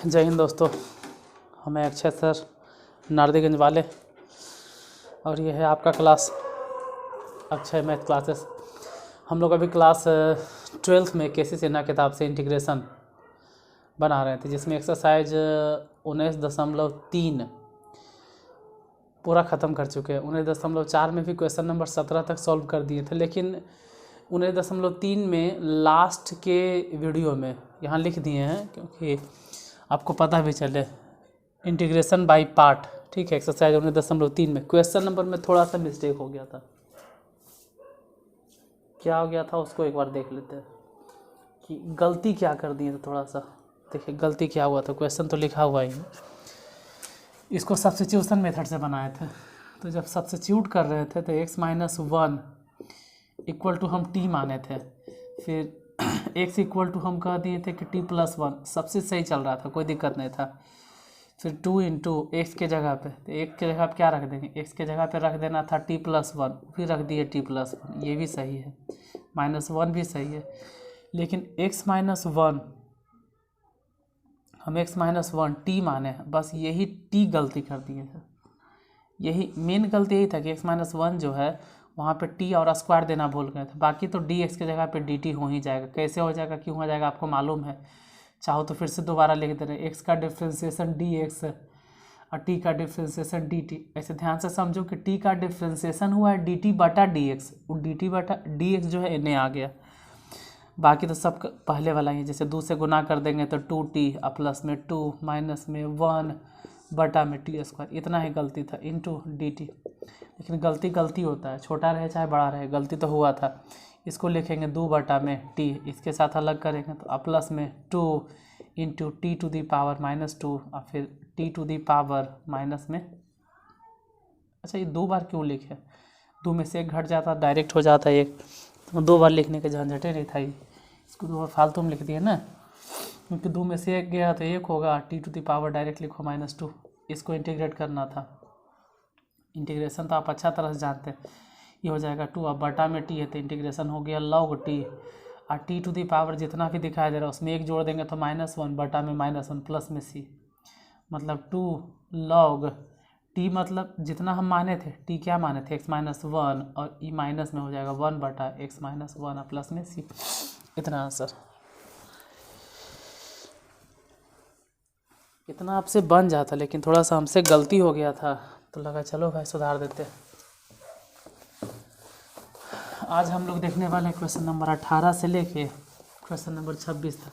जय हिंद दोस्तों। हमें अक्षय सर नारदीगंज वाले और ये है आपका क्लास अक्षय मैथ क्लासेस। हम लोग अभी क्लास 12th में केसी सिन्हा किताब से इंटीग्रेशन बना रहे थे, जिसमें एक्सरसाइज 19.3 पूरा ख़त्म कर चुके हैं। 19.4 में भी क्वेश्चन नंबर 17 तक सॉल्व कर दिए थे, लेकिन 19.3 में लास्ट के वीडियो में यहाँ लिख दिए हैं क्योंकि आपको पता भी चले इंटीग्रेशन बाय पार्ट। ठीक है, एक्सरसाइज 19.3 में क्वेश्चन नंबर में थोड़ा सा मिस्टेक हो गया था। क्या हो गया था उसको एक बार देख लेते हैं कि गलती क्या कर दिए थे। थोड़ा सा देखिए गलती क्या हुआ था। क्वेश्चन तो लिखा हुआ ही है, इसको सब्स्टिट्यूशन मेथड से बनाए थे। तो जब सब्स्टिट्यूट कर रहे थे तो x-1 इक्वल टू हम t माने थे, फिर x इक्वल टू हम कह दिए थे कि t+1 सबसे सही चल रहा था, कोई दिक्कत नहीं था। फिर 2 इंटू एक्स के जगह पे, तो x के जगह पे क्या रख देंगे, x के जगह पे रख देना था t+1, फिर रख दिए t+1, ये भी सही है। -1 भी सही है, लेकिन x-1 हम x-1 t माने हैं, बस यही t गलती कर दिए थे। यही मेन गलती यही था कि x-1 जो है वहाँ पे t और स्क्वायर देना भूल गए थे। बाकी तो dx के जगह पे dt हो ही जाएगा। कैसे हो जाएगा, क्यों हो जाएगा, आपको मालूम है। चाहो तो फिर से दोबारा लिख दे रहे हैं, x का डिफ्रेंशिएशन dx और t का डिफ्रेंशिएशन dt। ऐसे ध्यान से समझो कि t का डिफ्रेंशिएशन हुआ है dt बटा dx, और dt बटा dx जो है इन्हें आ गया। बाकी तो सब पहले वाला ही, जैसे 2 से गुना कर देंगे तो 2t और प्लस में 2 माइनस में 1 बटा में t², इतना ही गलती था इंटू dt। लेकिन गलती होता है, छोटा रहे चाहे बड़ा रहे, गलती तो हुआ था। इसको लिखेंगे 2 बटा में t, इसके साथ अलग करेंगे तो प्लस में 2 into t to the power -2 और फिर t to the power minus में। अच्छा, ये 2 बार क्यों लिखे, 2 में से 1 घट जाता डायरेक्ट हो जाता 1, तो 2 बार लिखने के झंझटे नहीं था। इसको 2 बार फालतू में लिख दिए ना, क्योंकि 2 में से 1 गया तो 1 होगा, t to the power direct लिखो -2। इसको इंटीग्रेट करना था। इंटीग्रेशन तो आप अच्छा तरह से जानते हैं, ये हो जाएगा 2, अब बटा में t है तो इंटीग्रेशन हो गया log t, और t टू दी पावर जितना भी दिखाई दे रहा है उसमें 1 जोड़ देंगे तो -1 बटा में -1 प्लस में c, मतलब 2 log t, मतलब जितना हम माने थे t क्या माने थे x-1, और e माइनस में हो जाएगा 1 बटा x-1 और प्लस में c। इतना आंसर, इतना आपसे बन जाता, लेकिन थोड़ा सा हमसे गलती हो गया था तो लगा चलो भाई सुधार देते। आज हम लोग देखने वाले हैं क्वेश्चन नंबर 18 से लेके क्वेश्चन नंबर 26 तक।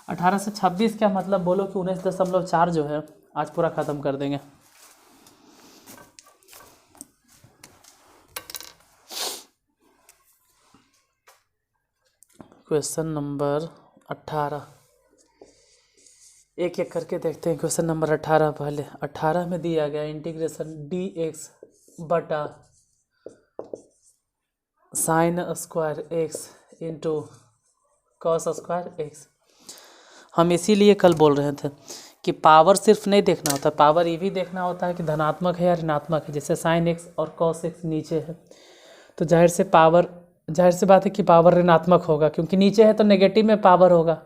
18 से 26 क्या मतलब, बोलो कि 19.4 जो है आज पूरा ख़त्म कर देंगे। क्वेश्चन नंबर 18 एक एक करके देखते हैं। क्वेश्चन नंबर 18 पहले 18 में दिया गया इंटीग्रेशन dx बटा sine square x into cos square x। हम इसीलिए कल बोल रहे थे कि पावर सिर्फ नहीं देखना होता, पावर ये भी देखना होता है कि धनात्मक है या ऋणात्मक है। जैसे साइन x और कॉस x नीचे है तो जाहिर सी बात है कि पावर ऋणात्मक होगा, क्योंकि नीचे है तो नेगेटिव में पावर होगा।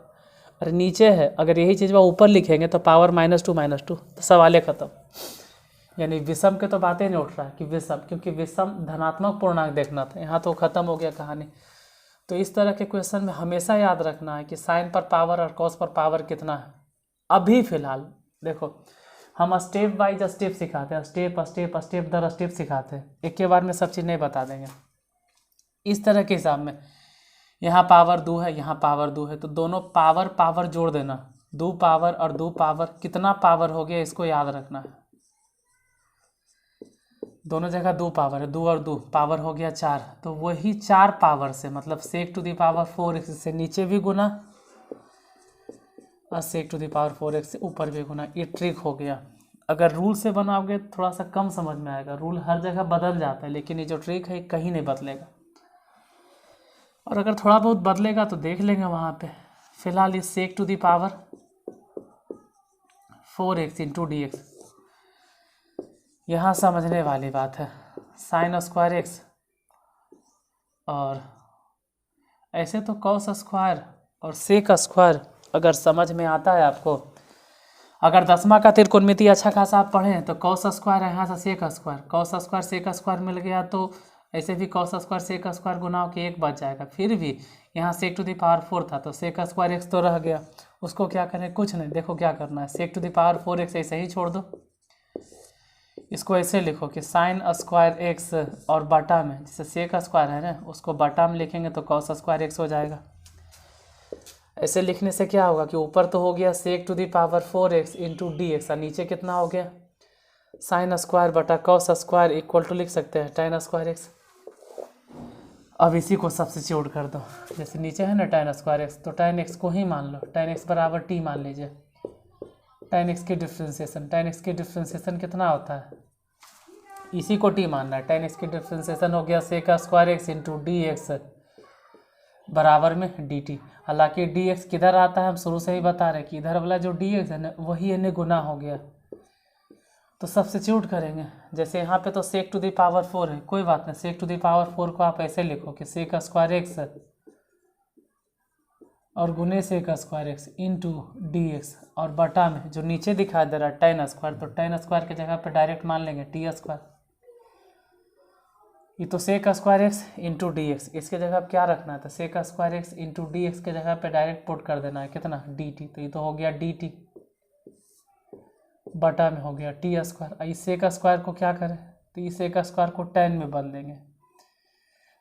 अरे नीचे है, अगर यही चीज़ वो ऊपर लिखेंगे तो पावर -2 तो सवाल ख़त्म। यानी विषम के तो बातें नहीं उठ रहा है कि विषम, क्योंकि विषम धनात्मक पूर्णांक देखना था, यहाँ तो ख़त्म हो गया कहानी। तो इस तरह के क्वेश्चन में हमेशा याद रखना है कि साइन पर पावर और कॉस पर पावर कितना है। अभी फ़िलहाल देखो, हम स्टेप वाइज स्टेप सिखाते हैं, स्टेप दर स्टेप सिखाते हैं, एक के बार में सब चीज़ नहीं बता देंगे। इस तरह के हिसाब में यहाँ पावर 2 है, यहाँ पावर 2 है, तो दोनों पावर जोड़ देना, 2 पावर और 2 पावर, कितना पावर हो गया इसको याद रखना है। दोनों जगह 2 पावर है, 2 और 2 पावर हो गया 4, तो वही 4 पावर से, मतलब सेक टू दी पावर 4x से नीचे भी गुना और सेक टू दी पावर 4x से ऊपर भी गुना। ये ट्रिक हो गया। अगर रूल से बनाओगे थोड़ा सा कम समझ में आएगा, रूल हर जगह बदल जाता है, लेकिन ये जो ट्रिक है कहीं नहीं बदलेगा, और अगर थोड़ा बहुत बदलेगा तो देख लेंगे वहाँ पे। फिलहाल ये sec to the power 4x into D x, यहाँ समझने वाली बात है। साइन स्क्वायर x, और ऐसे तो कॉस स्क्वायर और सेक स्क्वायर अगर समझ में आता है आपको अगर 10वां का त्रिकोणमिति अच्छा खासा आप पढ़ें तो कॉस स्क्वायर है यहाँ से sec square, cos square sec square मिल गया तो ऐसे भी कॉस स्क्वायर सेक स्क्वायर गुना के 1 बच जाएगा। फिर भी यहाँ सेक टू द पावर 4 था तो सेक स्क्वायर एक्स तो रह गया, उसको क्या करें, कुछ नहीं, देखो क्या करना है, सेक टू द पावर 4 एक्स ऐसे ही छोड़ दो। इसको ऐसे लिखो कि साइन स्क्वायर एक्स और बटा में जैसे सेक स्क्वायर है ना उसको बटा में लिखेंगे तो कॉस स्क्वायर एक्स हो जाएगा। ऐसे लिखने से क्या होगा कि ऊपर तो हो गया sec to the power 4 X into D X और नीचे कितना हो गया साइन स्क्वायर बटा कॉस स्क्वायर इक्वल टू लिख सकते हैं tan स्क्वायर एक्स। अब इसी को सब्स्टिट्यूट कर दो, जैसे नीचे है ना tan स्क्वायर एक्स तो tan एक्स को ही मान लो, tan एक्स बराबर टी मान लीजिए। tan एक्स की डिफ्रेंसिएशन कितना होता है, इसी को टी मानना है। tan एक्स की डिफ्रेंसिएशन हो गया sec square x into D x बराबर में डी टी। हालांकि डी एक्स किधर आता है हम शुरू से ही बता रहे हैं कि इधर वाला जो डी एक्स है ना वही इन्हें गुना हो गया, तो सब्स्टिट्यूट करेंगे। जैसे यहाँ पे तो सेक टू द पावर 4 है, कोई बात नहीं, सेक टू द पावर 4 को आप ऐसे लिखो कि सेक स्क्वायर एक्स और गुने sec square x into D X और बटा में जो नीचे दिखाई दे रहा है tan स्क्वायर, तो tan स्क्वायर की जगह पे डायरेक्ट मान लेंगे टी स्क्वायर। ये तो sec square x into D X, इसके जगह पे क्या रखना है तो sec square x into D X के जगह पे डायरेक्ट पुट कर देना है कितना डी टी, तो ये तो हो गया डी टी बटा में हो गया टी स्क्वायर। इस सेक स्क्वायर को क्या करें तो इस सेक स्क्वायर को tan में बदल देंगे,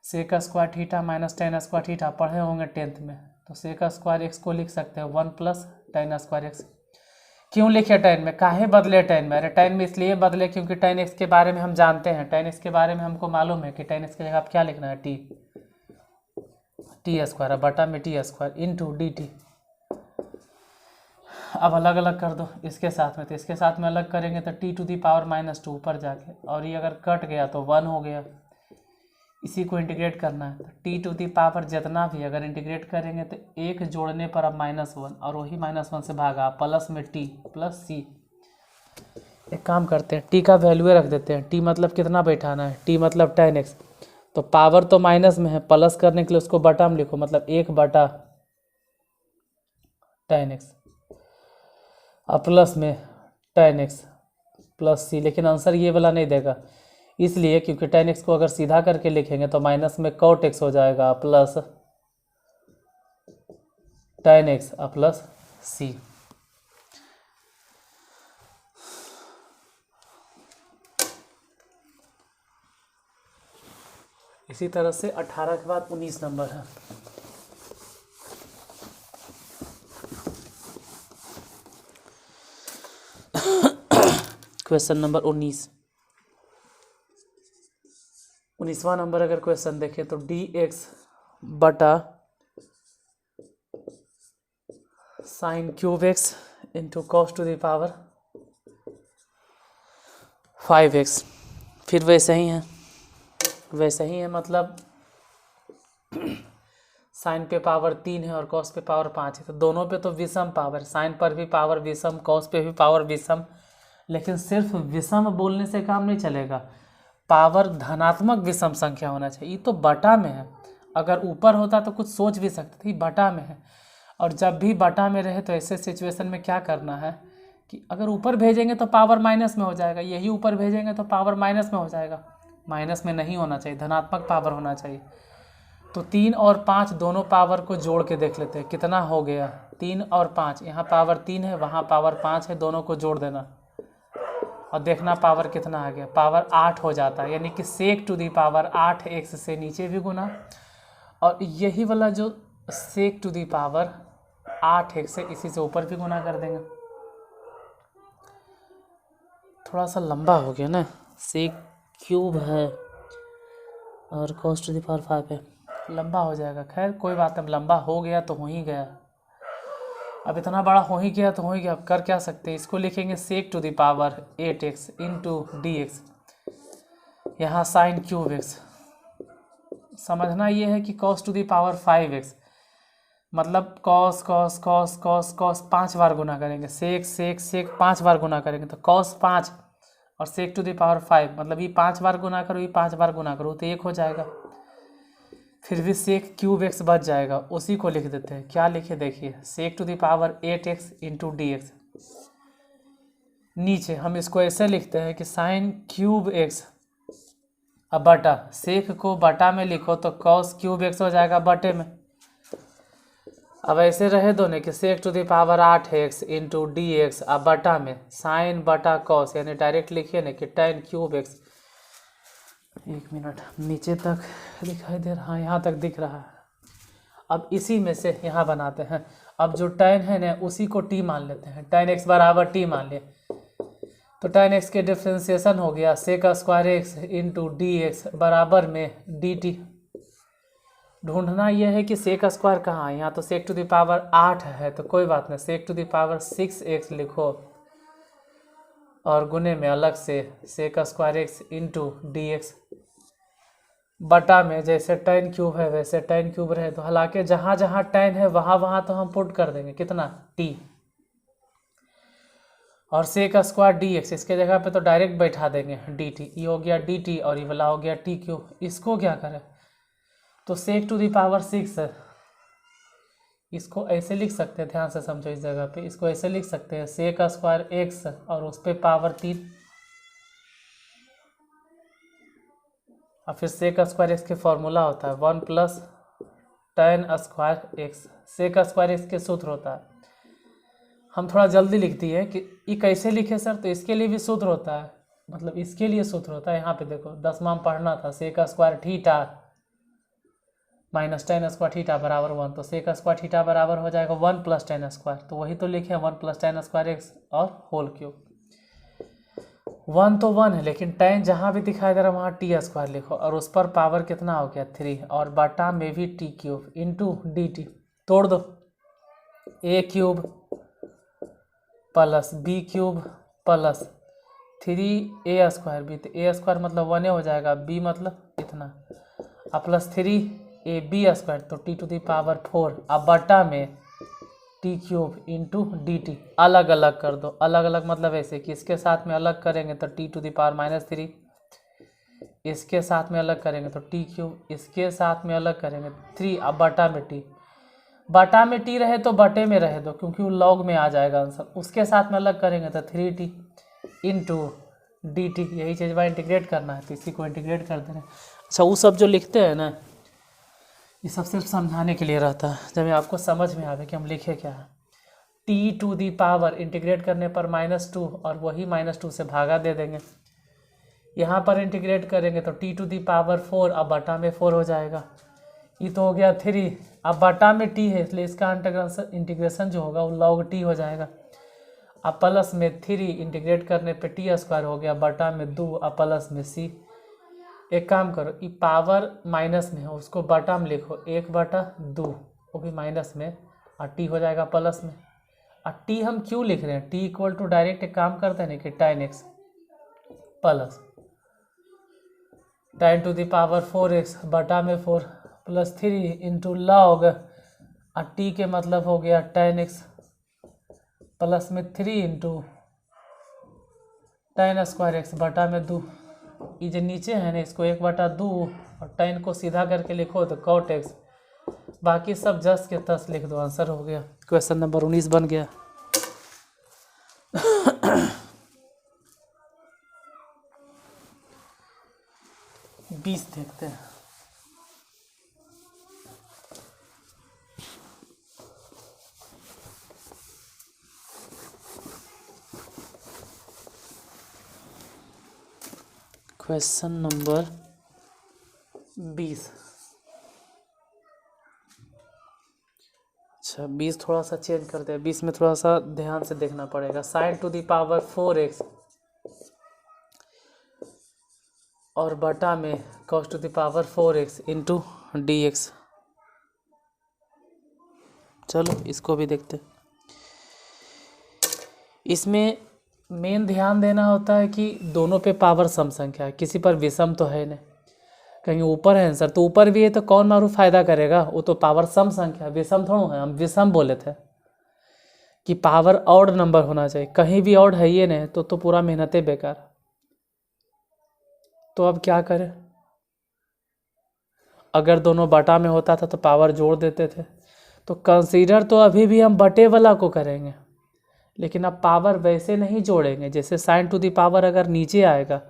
sec square theta minus tan square theta पढ़े होंगे 10th में, तो सेक स्क्वायर एक्स को लिख सकते हैं 1 प्लस tan स्क्वायर एक्स। क्यों लिखे tan में, काहे बदले tan में, अरे tan में इसलिए बदले क्योंकि tan x के बारे में हम जानते हैं, tan x के बारे में हमको मालूम है कि tan x के जगह आप क्या लिखना है टी स्क्वायर बटा में T square into D T. अब अलग अलग कर दो इसके साथ में, तो इसके साथ में अलग करेंगे तो टी टू दी पावर -2 ऊपर जाके, और ये अगर कट गया तो 1 हो गया। इसी को इंटीग्रेट करना है तो टी टू दी पावर जितना भी अगर इंटीग्रेट करेंगे तो 1 जोड़ने पर अब -1 और वही -1 से भागा प्लस में टी प्लस सी। एक काम करते हैं टी का वैल्यू रख देते हैं, टी मतलब कितना बैठाना है, टी मतलब tan x, तो पावर तो माइनस में है, प्लस करने के लिए उसको बटा में लिखो, मतलब 1 बटा tan x और प्लस में tan x प्लस सी। लेकिन आंसर ये वाला नहीं देगा, इसलिए क्योंकि tan x को अगर सीधा करके लिखेंगे तो माइनस में cot x हो जाएगा प्लस tan x प्लस सी। इसी तरह से 18 के बाद 19 नंबर है। क्वेश्चन नंबर 19वां नंबर अगर क्वेश्चन देखें तो डी एक्स बटा sign cube x into cos two the power 5x। फिर वैसे ही है मतलब साइन पे पावर 3 है और कॉस पे पावर 5 है, तो दोनों पे तो विषम पावर, साइन पर भी पावर विषम, कॉस पे भी पावर विषम। लेकिन सिर्फ विषम बोलने से काम नहीं चलेगा, पावर धनात्मक विषम संख्या होना चाहिए। ये तो बटा में है, अगर ऊपर होता तो कुछ सोच भी सकते थे, बटा में है। और जब भी बटा में रहे तो ऐसे सिचुएशन में क्या करना है कि अगर ऊपर भेजेंगे तो पावर माइनस में हो जाएगा, यही ऊपर भेजेंगे तो पावर माइनस में हो जाएगा, माइनस में नहीं होना चाहिए, धनात्मक पावर होना चाहिए। तो 3 और 5 दोनों पावर को जोड़ के देख लेते हैं कितना हो गया, 3 और 5, यहाँ पावर 3 है वहाँ पावर 5 है, दोनों को जोड़ देना और देखना पावर कितना आ गया, पावर 8 हो जाता है। यानी कि sec to the power 8x से नीचे भी गुना, और यही वाला जो सेक टू दी पावर 8x है इसी से ऊपर भी गुना कर देंगे। थोड़ा सा लंबा हो गया ना, सेक क्यूब है और कॉस टू दी पावर 5 है, लंबा हो जाएगा। खैर कोई बात नहीं, लंबा हो गया तो हो ही गया, अब इतना बड़ा हो ही गया तो हो ही गया। अब कर क्या सकते हैं, इसको लिखेंगे sec to the power 8x into D x, यहाँ साइन क्यूब एक्स। समझना ये है कि cos two the power 5x मतलब cos cos cos cos cos 5 बार गुना करेंगे, सेक सेक सेक 5 बार गुना करेंगे तो कॉस 5 और सेक टू दी पावर 5 मतलब ये 5 बार गुना करो, ये 5 बार गुना करो तो 1 हो जाएगा। फिर भी सेक क्यूब एक्स बच जाएगा, उसी को लिख देते हैं। क्या लिखे देखिए, sec to the power 8x into D X, नीचे हम इसको ऐसे लिखते हैं कि साइन क्यूब एक्स अब बटा सेक को बटा में लिखो तो कॉस क्यूब एक्स हो जाएगा बटे में। अब ऐसे रहे दोनों कि sec to the power 8x into D x अब बटा में साइन बटा कॉस, यानी डायरेक्ट लिखिए ना कि tan क्यूब एक्स। 1 मिनट, नीचे तक दिखाई दे रहा है, यहाँ तक दिख रहा है। अब इसी में से यहाँ बनाते हैं। अब जो tan है ना उसी को t मान लेते हैं, tan x बराबर t मान लिए तो tan x के डिफ्रेंसिएशन हो गया sec square x into D x बराबर में डी टी। ढूंढना यह है कि सेक स्क्वायर कहाँ है, यहाँ तो सेक टू द पावर 8 है तो कोई बात नहीं, सेक टू द पावर 6x लिखो और गुने में अलग से sec square x into D x बटा में जैसे tan क्यूब है वैसे tan क्यूब रहे तो हालांकि जहाँ जहाँ tan है वहाँ वहाँ तो हम पुट कर देंगे कितना t, और सेक स्क्वायर डी एक्स इसके जगह पे तो डायरेक्ट बैठा देंगे डी टी, ये हो गया डी टी और ये वाला हो गया टी क्यूब। इसको क्या करें तो सेक टू द पावर 6 है, इसको ऐसे लिख सकते हैं, ध्यान से समझो इस जगह पे, इसको ऐसे लिख सकते हैं सेक स्क्वायर एक्स और उस पर पावर 3 और फिर सेक स्क्वायर एक्स के फॉर्मूला होता है 1 plus tan square x. Sec square x के सूत्र होता है, हम थोड़ा जल्दी लिख दिए कि ये कैसे लिखे सर, तो इसके लिए भी सूत्र होता है, मतलब इसके लिए सूत्र होता है। यहाँ पे देखो 10वां में पढ़ना था sec square theta minus tan square theta बराबर 1, तो सेक स्क्वायर थीटा बराबर हो जाएगा 1 प्लस tan स्क्वायर, तो वही तो लिखे 1 प्लस tan स्क्वायर एक्स और होल क्यूब। 1 तो 1 है लेकिन tan जहाँ भी दिखाई दे रहा है वहाँ टी स्क्वायर लिखो और उस पर पावर कितना हो गया 3 और बटा में भी T cube into D T, तोड़ दो ए cube plus B cube plus 3a square B, तो ए स्क्वायर मतलब 1 हो जाएगा, बी मतलब इतना अब प्लस 3ab स्क्वायर तो टी टू द पावर 4 अब बटा में T cube into D T. अलग अलग कर दो, अलग अलग मतलब ऐसे कि इसके साथ में अलग करेंगे तो टी टू द पावर -3, इसके साथ में अलग करेंगे तो टी क्यूब, इसके साथ में अलग करेंगे 3 अब बटा में टी, बटा में टी रहे तो बटे में रहे दो क्योंकि वो लॉग में आ जाएगा आंसर, उसके साथ में अलग करेंगे तो 3t इंटू डी टी, यही चीज़ भाई इंटीग्रेट करना है तो इसी को इंटीग्रेट कर दे रहे हैं। अच्छा वो सब जो लिखते हैं ना ये सब सिर्फ समझाने के लिए रहता है, जब आपको समझ में आवे कि हम लिखे क्या है। T to the power integrate करने पर -2 और वही -2 से भागा दे देंगे, यहाँ पर इंटीग्रेट करेंगे तो टी टू दी पावर 4 अब बटा में 4 हो जाएगा, ये तो हो गया 3 अब बटा में टी है इसलिए इसका इंटीग्रेशन जो होगा वो लॉग टी हो जाएगा। अब प्लस में 3 इंटीग्रेट करने पे टी स्क्वायर हो गया बटा में 2 अब प्लस में सी। एक काम करो ये पावर माइनस में है उसको बटा में लिखो 1/2 वो भी माइनस में और टी हो जाएगा प्लस में। और टी हम क्यों लिख रहे हैं, टी इक्वल टू डायरेक्ट एक काम करते हैं ना कि tan x plus tan to the power 4x बटा में 4 प्लस 3 इंटू लॉग और टी के मतलब हो गया tan x प्लस में 3 इंटू tan स्क्वायर x बटा में 2। ये जो नीचे है ना इसको 1/2 और tan को सीधा करके लिखो तो cot x, बाकी सब जस के तस लिख दो, आंसर हो गया। क्वेश्चन नंबर 19 बन गया। बीस देखते हैं। Question number 20। अच्छा 20 थोड़ा सा चेंज करते हैं, 20 में थोड़ा सा ध्यान से देखना पड़ेगा। Sign to the power 4x और बटा में cos to the power 4x into D x. चलो इसको भी देखते हैं। इसमें मेन ध्यान देना होता है कि दोनों पे पावर सम संख्या है, किसी पर विषम तो है नहीं, कहीं ऊपर है आंसर तो ऊपर भी है तो कौन मारू फायदा करेगा, वो तो पावर सम संख्या विषम थोड़ा है। हम विषम बोले थे कि पावर ऑड नंबर होना चाहिए, कहीं भी ऑड है ये नहीं तो पूरा मेहनतें बेकार। तो अब क्या करें, अगर दोनों बटा में होता था तो पावर जोड़ देते थे, तो कंसीडर तो अभी भी हम बटे वाला को करेंगे, लेकिन अब पावर वैसे नहीं जोड़ेंगे जैसे साइन टू द पावर अगर नीचे आएगा,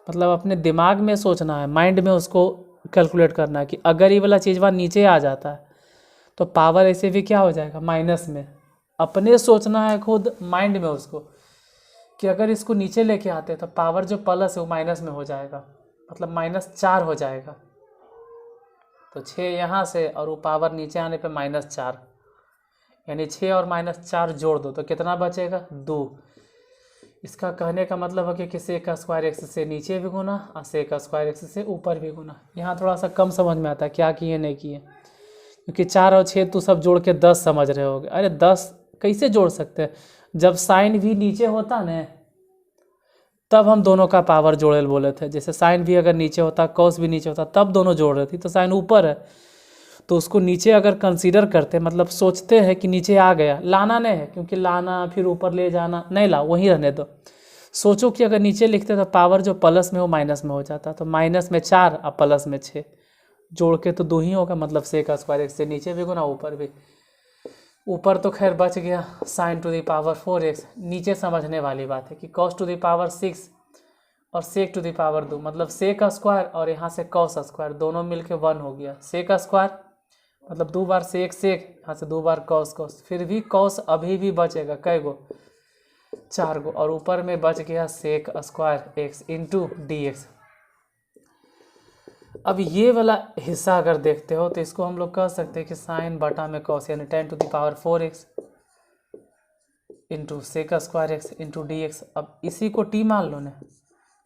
मतलब अपने दिमाग में सोचना है, माइंड में उसको कैलकुलेट करना है कि अगर ये वाला चीज़ वहाँ नीचे आ जाता है तो पावर ऐसे भी क्या हो जाएगा, माइनस में। अपने सोचना है खुद माइंड में उसको कि अगर इसको नीचे लेके आते तो पावर जो प्लस है वो माइनस में हो जाएगा, मतलब -4 हो जाएगा। तो 6 यहाँ से और वो पावर नीचे आने पे -4, यानी 6 और -4 जोड़ दो तो कितना बचेगा, 2। इसका कहने का मतलब है कि सेक का स्क्वायर एक्स से नीचे भी गुना और सेक का स्क्वायर एक्स से ऊपर भी गुना। यहाँ थोड़ा सा कम समझ में आता है क्या किए नहीं किए, क्योंकि 4 और 6 तो सब जोड़ के 10 समझ रहे होगे। अरे 10 कैसे जोड़ सकते हैं, जब साइन भी नीचे होता न तब हम दोनों का पावर जोड़े बोले थे। जैसे साइन भी अगर नीचे होता, कॉस भी नीचे होता, तब दोनों जोड़ रही थी। तो साइन ऊपर है तो उसको नीचे अगर कंसीडर करते, मतलब सोचते हैं कि नीचे आ गया, लाना नहीं है क्योंकि लाना फिर ऊपर ले जाना नहीं, ला वहीं रहने दो। सोचो कि अगर नीचे लिखते तो पावर जो प्लस में हो माइनस में हो जाता, तो माइनस में 4 और प्लस में 6 जोड़ के तो 2 ही होगा, मतलब सेक का स्क्वायर एक्स से नीचे भी गुना ऊपर भी। ऊपर तो खैर बच गया sign to the power 4x। नीचे समझने वाली बात है कि कॉस टू द पावर 6 और सेक टू द पावर 2, मतलब सेक का स्क्वायर और यहाँ से कॉस स्क्वायर दोनों मिलके 1 हो गया। सेक का स्क्वायर मतलब 2 बार सेक सेक, यहाँ से 2 बार कॉस कॉस, फिर भी कॉस अभी भी बचेगा कै गो, 4 गो, और ऊपर में बच गया sec square x into D x. अब ये वाला हिस्सा अगर देखते हो तो इसको हम लोग कह सकते हैं कि साइन बटा में कॉस, यानी 10 to the power 4x into sec square x into D x. अब इसी को टी मान लो ना,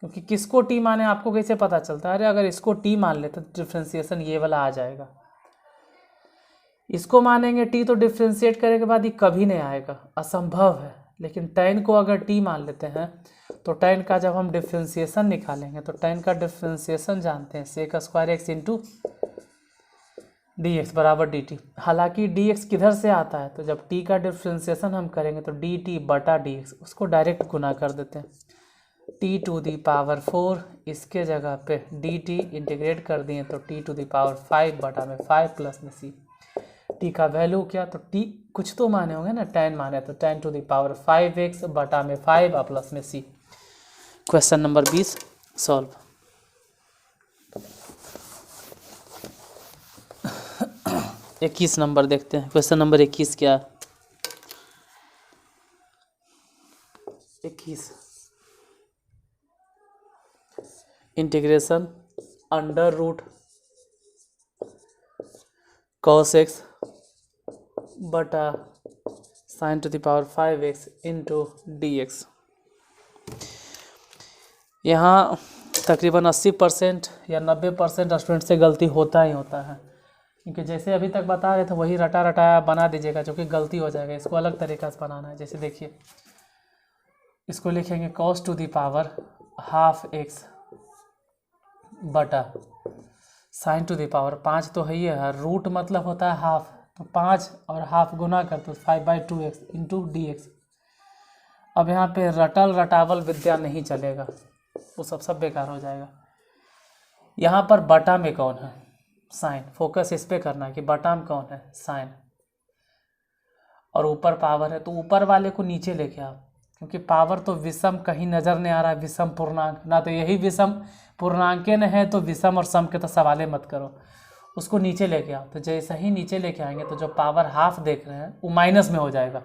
क्योंकि किसको टी माने आपको कैसे पता चलता है, अरे अगर इसको टी मान लेते तो डिफ्रेंसिएशन ये वाला आ जाएगा। इसको मानेंगे टी तो डिफ्रेंशिएट करने के बाद ये कभी नहीं आएगा, असंभव है। लेकिन tan को अगर टी मान लेते हैं तो tan का जब हम डिफ्रेंशिएशन निकालेंगे तो tan का डिफ्रेंशिएशन जानते हैं sec square x into D x बराबर डी टी। हालांकि डी एक्स किधर से आता है, तो जब t का डिफ्रेंशिएशन हम करेंगे तो डी टी बटा डी एक्स, उसको डायरेक्ट गुना कर देते हैं, टी टू दी पावर 4, इसके जगह पे डी टी इंटीग्रेट कर दिए तो टी टू दी पावर 5 बटा में 5 प्लस में सी। टी का वैल्यू क्या, तो टी कुछ तो माने होंगे ना, tan माने तो 10 टू द पावर 5x बटा में 5 और प्लस में c। Question number 20 solve. इक्कीस नंबर देखते हैं। क्वेश्चन नंबर 21 क्या, 21 integration under root cos x बटा sine to the power 5x into D x. यहाँ तकरीबन 80% या 90% स्टूडेंट से गलती होता ही होता है, क्योंकि जैसे अभी तक बता रहे थे वही रटा रटाया बना दीजिएगा, जो कि गलती हो जाएगा। इसको अलग तरीक़ा से बनाना है। जैसे देखिए, इसको लिखेंगे cos to the power half x बटा साइन टू द पावर 5 तो है ही है, रूट मतलब होता है हाफ, तो 5 और हाफ गुना कर तो 5/2x इंटू डी एक्स। अब यहाँ पे रटल रटावल विद्या नहीं चलेगा, वो सब बेकार हो जाएगा। यहाँ पर बटा में कौन है, साइन, फोकस इस पे करना है कि बटा में कौन है, साइन, और ऊपर पावर है तो ऊपर वाले को नीचे लेके आओ, क्योंकि पावर तो विषम कहीं नज़र नहीं आ रहा है, विषम पूर्णांक ना, तो यही विषम पूर्णांक न है तो विषम और सम के तो सवाले मत करो, उसको नीचे लेके आओ। तो जैसे ही नीचे लेके आएंगे तो जो पावर हाफ देख रहे हैं वो माइनस में हो जाएगा,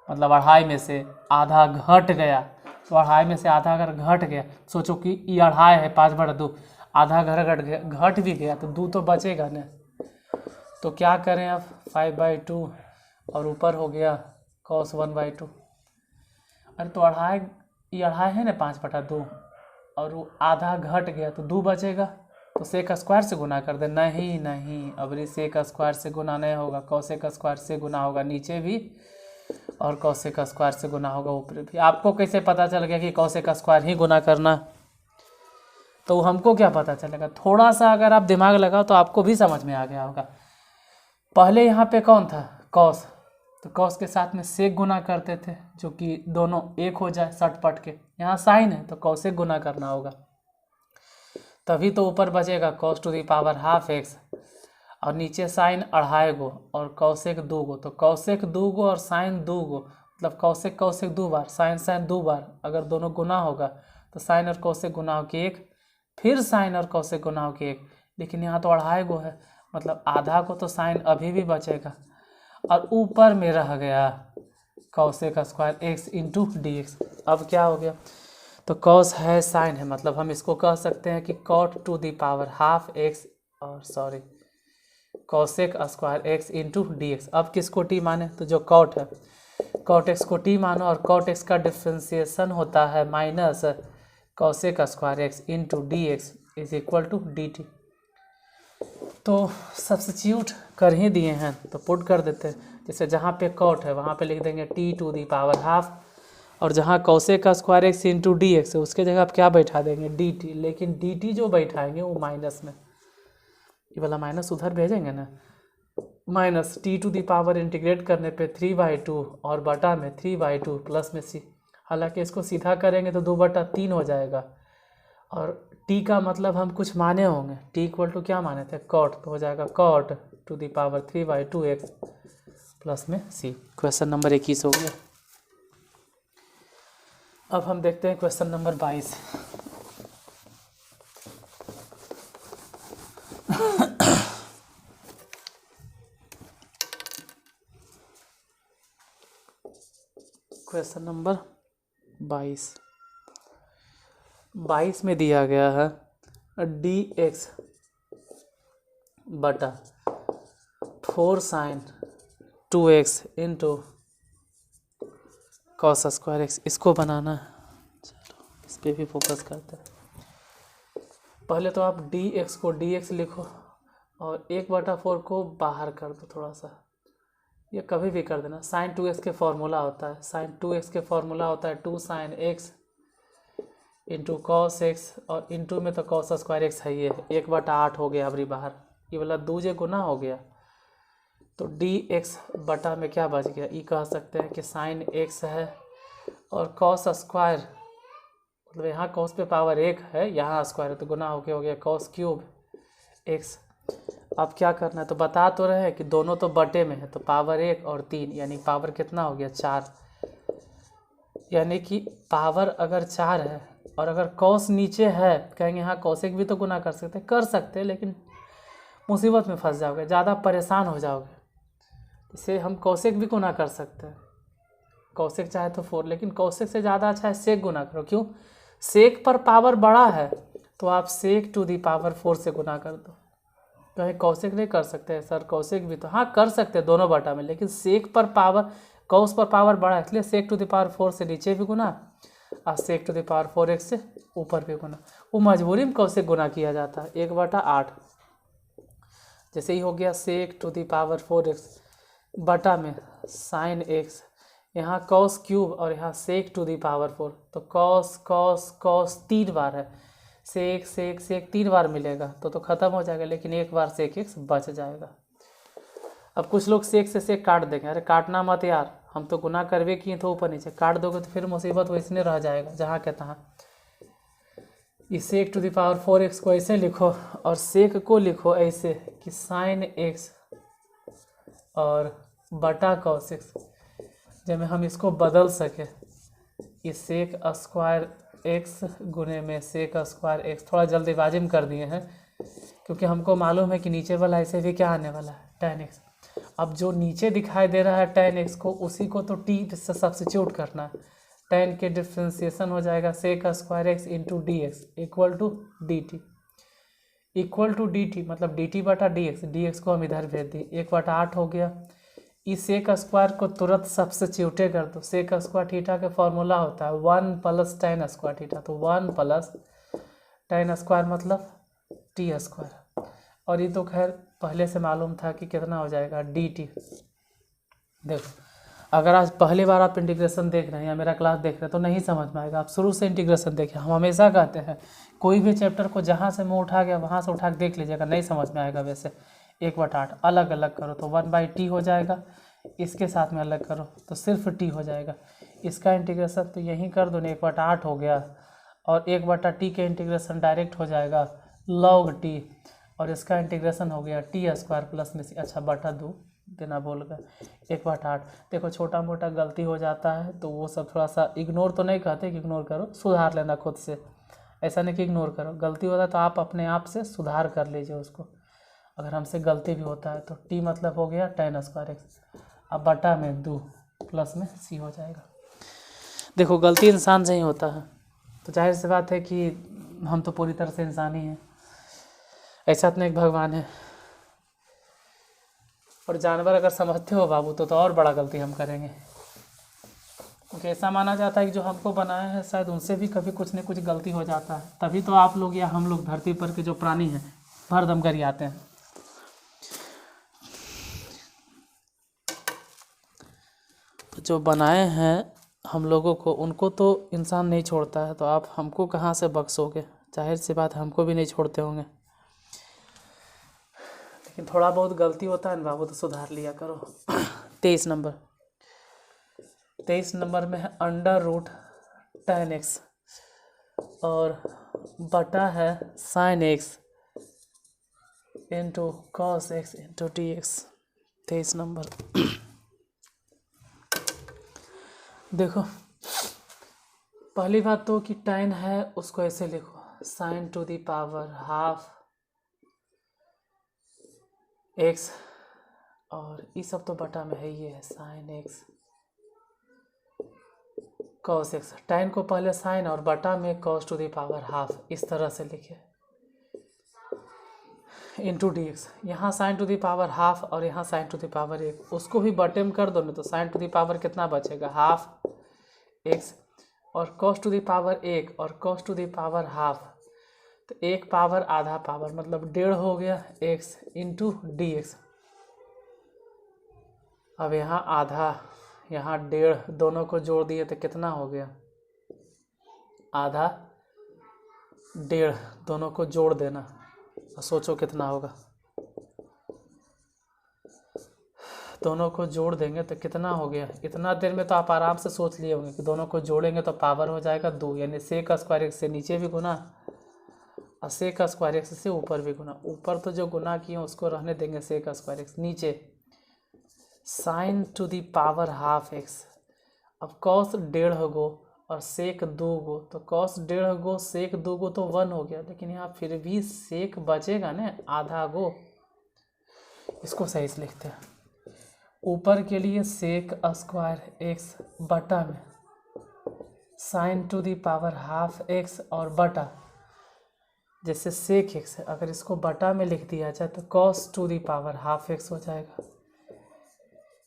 मतलब 2.5 में से आधा घट गया, तो 2.5 में से आधा अगर घट गया, सोचो कि ये 2.5 है, 5/2, आधा घट भी गया तो 2 तो बचेगा ना। तो क्या करें अब, 5/2 और ऊपर हो गया cos 1/2। अरे तो 2.5, ये 2.5 है ना 5/2, और वो आधा घट गया तो 2 बचेगा, तो सेक स्क्वायर से गुना कर दे। नहीं नहीं, अब सेक स्क्वायर से गुना नहीं होगा, कॉसेक स्क्वायर से गुना होगा नीचे भी, और कॉसेक स्क्वायर से गुना होगा ऊपर भी। आपको कैसे पता चल गया कि कॉसेक स्क्वायर ही गुना करना, तो हमको क्या पता चलेगा, थोड़ा सा अगर आप दिमाग लगाओ तो आपको भी समझ में आ गया होगा। पहले यहाँ पे कौन था, कॉस, तो कॉस के साथ में सेक गुना करते थे, जो कि दोनों एक हो जाए सटपट के। यहाँ साइन है तो कॉसेक गुना करना होगा, तभी तो ऊपर बचेगा cos to the power half x, और नीचे साइन 2.5 गो और कॉसेक 2 गो, तो कॉसेक 2 गो और साइन 2 गो मतलब कौशिक कौशिक 2 बार, साइन साइन 2 बार, अगर दोनों गुना होगा तो साइन और कौशिक गुना हो के 1, फिर साइन और कौशिक गुना हो के 1, लेकिन यहाँ तो 2.5 गो है, मतलब आधा को तो साइन अभी भी बचेगा, और ऊपर में रह गया Kaushik square x into D x. अब क्या हो गया, तो कॉस है साइन है, मतलब हम इसको कह सकते हैं कि cot to the power half X, और sorry cosec square x into D x. अब किसको टी माने, तो जो कॉट है कॉट एक्स को टी मानो, और कॉट एक्स का डिफ्रेंसिएशन होता है minus cosec square x into D x is equal to d t. तो सब्स्टिट्यूट कर ही दिए हैं तो पुट कर देते हैं, जैसे जहाँ पे कॉट है वहाँ पे लिख देंगे t to the power half, और जहाँ कौशिक का square x into D x है उसके जगह आप क्या बैठा देंगे डी टी, लेकिन डी टी जो बैठाएंगे वो माइनस में, ये वाला माइनस उधर भेजेंगे ना, minus t to the power integrate करने पे 3/2 और बटा में 3/2 प्लस में सी। हालांकि इसको सीधा करेंगे तो 2/3 हो जाएगा, और टी का मतलब हम कुछ माने होंगे, टी इक्वल टू क्या माने थे कॉट, तो हो जाएगा cot to the power 3/2 x plus में सी। क्वेश्चन नंबर 21 हो गया। अब हम देखते हैं क्वेश्चन नंबर 22। क्वेश्चन नंबर 22 में दिया गया है डी एक्स बटा 4 sine 2x into cos square x, इसको बनाना है। चलो इस पर भी फोकस करते हैं। पहले तो आप डी एक्स को डी एक्स लिखो और 1/4 को बाहर कर दो थोड़ा सा, ये कभी भी कर देना। साइन 2x के फॉर्मूला होता है, साइन 2x के फॉर्मूला होता है 2 sine x into cos x, और इंटू में तो कॉस स्क्वायर एक्स है, ये 1/8 हो गया अबरी बाहर, ये वाला 2 गुना हो गया, तो डी एक्स बटा में क्या बच गया, ये कह सकते हैं कि साइन एक्स है, और कॉस स्क्वायर मतलब यहाँ कॉस पे पावर 1 है, यहाँ स्क्वायर है तो गुना हो गया कॉस क्यूब एक्स। अब क्या करना है, तो बता तो रहे हैं कि दोनों तो बटे में है, तो पावर 1 और 3 यानी पावर कितना हो गया 4, यानी कि पावर अगर 4 है और अगर कॉस नीचे है, कहेंगे हाँ कॉसिक भी तो गुना कर सकते हैं, लेकिन मुसीबत में फंस जाओगे, ज़्यादा परेशान हो जाओगे। इसे हम कौशिक भी गुना कर सकते हैं, कौशिक चाहे तो 4, लेकिन कौशिक से ज़्यादा अच्छा है सेक गुना करो। क्यों, सेक पर पावर बड़ा है तो आप सेक टू दी पावर 4 से गुना कर दो। कहीं कौशिक नहीं कर सकते सर, कौशिक भी तो हाँ कर सकते हैं दोनों बटा में, लेकिन सेक पर पावर कौश पर पावर बड़ा है, इसलिए सेक टू दी पावर 4 से नीचे भी गुना और सेक टू दी पावर 4x से ऊपर भी गुना। वो मजबूरी में कौशिक गुना किया जाता है 1/8। जैसे ही हो गया sec to the power 4x बटा में साइन एक्स, यहाँ कॉस क्यूब और यहाँ सेक टू दी पावर 4, तो कॉस कॉस कॉस 3 बार है, सेक सेक सेक 3 बार मिलेगा तो ख़त्म हो जाएगा, लेकिन एक बार सेक एक्स बच जाएगा। अब कुछ लोग सेक से सेक काट देंगे, अरे काटना मत यार, हम तो गुना करवे किए तो ऊपर नीचे काट दोगे तो फिर मुसीबत वैसने रह जाएगा जहाँ के तहाँ। इस सेक टू दी पावर 4x को ऐसे लिखो और सेक को लिखो ऐसे कि साइन एक्स और बटा कॉस एक्स, जब हम इसको बदल सके, इस सेक स्क्वायर एक्स गुने में सेक स्क्वायर एक्स, थोड़ा जल्दीबाजी में कर दिए हैं क्योंकि हमको मालूम है कि नीचे वाला ऐसे भी क्या आने वाला है tan x। अब जो नीचे दिखाई दे रहा है tan x को, उसी को तो t से सब्स्टिट्यूट करना है, tan के डिफ्रेंसिएशन हो जाएगा sec square x into D x equal to d t, equal to d t मतलब डी टी बटा डी एक्स को हम इधर भेज दिए 1/8 हो गया। इस सेक स्क्वायर को तुरंत सब्स्टिट्यूटे कर दो, सेक स्क्वायर थीटा का फॉर्मूला होता है 1 + tan स्क्वायर थीटा, तो 1 + tan स्क्वायर मतलब टी स्क्वायर, और ये तो खैर पहले से मालूम था कि कितना हो जाएगा डी टी। देखो अगर आज पहली बार आप इंटीग्रेशन देख रहे हैं या मेरा क्लास देख रहे हैं तो नहीं समझ में आएगा, आप शुरू से इंटीग्रेशन देखें। हम हमेशा कहते हैं कोई भी चैप्टर को जहाँ से मुँह उठा गया वहाँ से उठा के देख लीजिएगा, नहीं समझ में आएगा वैसे 1/8 अलग अलग करो तो 1/t हो जाएगा, इसके साथ में अलग करो तो सिर्फ t हो जाएगा। इसका इंटीग्रेशन तो यहीं कर दो, 1/8 हो गया, और 1/t के इंटीग्रेशन डायरेक्ट हो जाएगा log t, और इसका इंटीग्रेशन हो गया t² प्लस में सी, अच्छा बटा 2 देना बोल गए, 1/8। देखो छोटा मोटा गलती हो जाता है तो वो सब थोड़ा सा इग्नोर तो नहीं कहते कि इग्नोर करो, सुधार लेना खुद से। ऐसा नहीं कि इग्नोर करो, गलती होता है तो आप अपने आप से सुधार कर लीजिए उसको। अगर हमसे गलती भी होता है तो टी मतलब हो गया tan²x, अब बटा में 2 प्लस में c हो जाएगा। देखो गलती इंसान से ही होता है, तो जाहिर सी बात है कि हम तो पूरी तरह से इंसान ही हैं, ऐसा तो एक भगवान है। और जानवर अगर समझते हो बाबू तो और बड़ा गलती हम करेंगे, क्योंकि ऐसा माना जाता है कि जो हमको बनाया है शायद उनसे भी कभी कुछ न कुछ गलती हो जाता है, तभी तो आप लोग या हम लोग धरती पर के जो प्राणी हैं भरदम कर आते हैं। तो जो बनाए हैं हम लोगों को, उनको तो इंसान नहीं छोड़ता है, तो आप हमको कहाँ से बख्शोगे? जाहिर सी बात हमको भी नहीं छोड़ते होंगे, लेकिन थोड़ा बहुत गलती होता है ना बाबू, तो सुधार लिया करो। 23 नंबर में है √tan x और बटा है sin x into cos x into dx। 23 number देखो पहली बात तो कि tan है उसको ऐसे लिखो sin⁻½ x, और ये सब तो बटा में है, ये है sin x cos x। tan को पहले sin और बटा में cos⁻½ इस तरह से लिखे इंटू dx। यहाँ sin⁻½ और यहाँ sin⁻1, उसको भी बटे में कर दो ना, तो sin⁻ कितना बचेगा, ½ x और cos⁻1 और cos⁻½ तो 1 पावर आधा पावर मतलब 1.5 हो गया x इंटू dx। अब यहाँ आधा यहाँ 1.5 दोनों को जोड़ दिए तो कितना हो गया, आधा 1.5 दोनों को जोड़ देना, सोचो कितना होगा, दोनों को जोड़ देंगे तो कितना हो गया। इतना देर में तो आप आराम से सोच लिए होंगे कि दोनों को जोड़ेंगे तो पावर हो जाएगा 2, यानी sec² से नीचे भी गुना और sec² से ऊपर भी गुना। ऊपर तो जो गुना किए उसको रहने देंगे sec², नीचे sin⁻½ x। अब cos 1.5 गो और sec 2 गो, तो cos 1.5 गो sec 2 गो तो 1 हो गया, लेकिन यहाँ फिर भी sec बचेगा ना आधा गो, इसको सही से लिखते हैं। ऊपर के लिए sec² बटा में sin⁻½ x और बटा, जैसे sec x है, अगर इसको बटा में लिख दिया जाए तो cos⁻½ x हो जाएगा